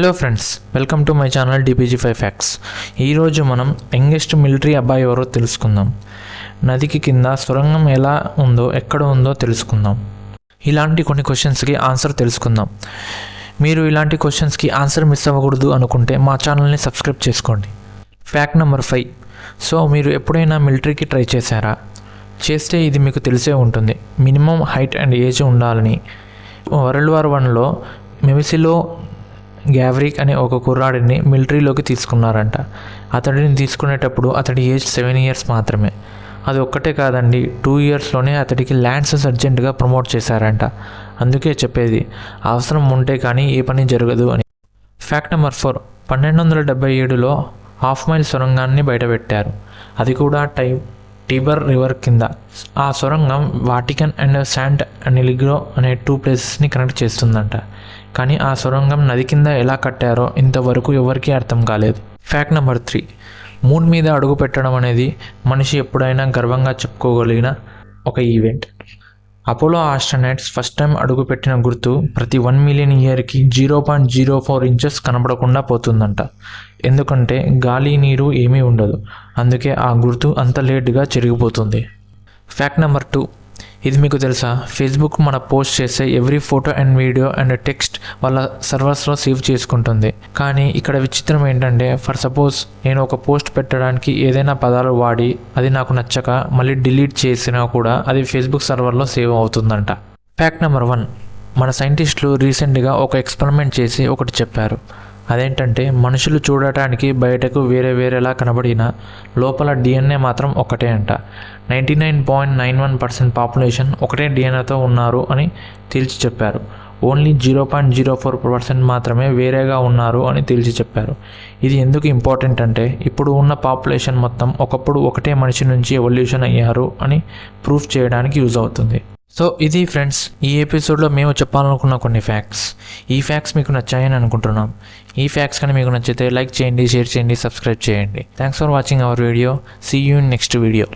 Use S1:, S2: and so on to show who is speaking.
S1: Hello friends, welcome to my channel DPG5 facts. ఈరోజు మనం youngest military అబ్బాయి ఎవరో తెలుసుకుందాం. నదికి కింద సొరంగం ఎలా ఉందో, ఎక్కడ ఉందో తెలుసుకుందాం. ఇలాంటి కొన్ని క్వశ్చన్స్కి ఆన్సర్ తెలుసుకుందాం. మీరు ఇలాంటి క్వశ్చన్స్కి ఆన్సర్ మిస్ అవ్వకూడదు అనుకుంటే మా ఛానల్ని సబ్స్క్రైబ్ చేసుకోండి. Fact number 5. సో మీరు ఎప్పుడైనా మిలిటరీకి ట్రై చేశారా? చేస్తే ఇది మీకు తెలిసే ఉంటుంది. మినిమం హైట్ అండ్ ఏజ్ ఉండాలని. వరల్డ్ వార్ 1లో మెమిసిలో గ్యావ్రిక్ అనే ఒక కుర్రాడిని మిలిటరీలోకి తీసుకున్నారంట. అతడిని తీసుకునేటప్పుడు అతడి ఏజ్ 7 years మాత్రమే. అది ఒక్కటే కాదండి, 2 yearsలోనే అతడికి ల్యాన్స్ సర్జెంట్గా ప్రమోట్ చేశారంట. అందుకే చెప్పేది, అవసరం ఉంటే కానీ ఏ పని జరగదు అని. Fact number 4. 1277లో హాఫ్ మైల్ సొరంగాన్ని బయటపెట్టారు. అది కూడా టిబర్ రివర్ కింద. ఆ సొరంగం వాటికన్ అండ్ శాంట్ నెగ్రో అనే 2 ప్లేసెస్ని కనెక్ట్ చేస్తుందంట. కానీ ఆ సొరంగం నది కింద ఎలా కట్టారో ఇంతవరకు ఎవరికీ అర్థం కాలేదు. Fact number 3. మూన్ మీద అడుగు పెట్టడం అనేది మనిషి ఎప్పుడైనా గర్వంగా చెప్పుకోగలిగిన ఒక event. Apollo astronauts first time అడుగు పెట్టిన గుర్తు ప్రతి 1 million yearకి 0.04 inches కనబడకుండా పోతుందంట. ఎందుకంటే గాలి నీరు ఏమీ ఉండదు. అందుకే ఆ గుర్తు అంత లేట్గా చెరిగిపోతుంది. Fact number 2. ఇది మీకు తెలుసా? ఫేస్బుక్ మన పోస్ట్ చేసే every photo and video and text వాళ్ళ సర్వర్స్లో సేవ్ చేసుకుంటుంది. కానీ ఇక్కడ విచిత్రం ఏంటంటే, ఫర్ సపోజ్ నేను ఒక పోస్ట్ పెట్టడానికి ఏదైనా పదాలు వాడి అది నాకు నచ్చక మళ్ళీ డిలీట్ చేసినా కూడా అది ఫేస్బుక్ సర్వర్లో సేవ్ అవుతుందంట. Fact number 1. మన సైంటిస్టులు రీసెంట్గా ఒక ఎక్స్పెరిమెంట్ చేసి ఒకటి చెప్పారు. అదేంటంటే, మనుషులు చూడటానికి బయటకు వేరేలా కనబడినా లోపల DNA మాత్రం ఒకటే అంట. 99.91% పాపులేషన్ ఒకటే DNAతో ఉన్నారు అని తేల్చి చెప్పారు. ఓన్లీ 0.04% మాత్రమే వేరేగా ఉన్నారు అని తేల్చి చెప్పారు. ఇది ఎందుకు ఇంపార్టెంట్ అంటే, ఇప్పుడు ఉన్న పాపులేషన్ మొత్తం ఒకప్పుడు ఒకటే మనిషి నుంచి ఎవల్యూషన్ అయ్యారు అని ప్రూఫ్ చేయడానికి యూజ్ అవుతుంది. సో ఇది ఫ్రెండ్స్, ఈ ఎపిసోడ్లో మేము చెప్పాలనుకున్న కొన్ని ఫ్యాక్ట్స్. ఈ ఫ్యాక్ట్స్ మీకు నచ్చాయని అనుకుంటున్నాం. ఈ ఫ్యాక్ట్స్ కానీ మీకు నచ్చితే లైక్ చేయండి, షేర్ చేయండి, సబ్స్క్రైబ్ చేయండి. Thanks for watching our video. See you in next video.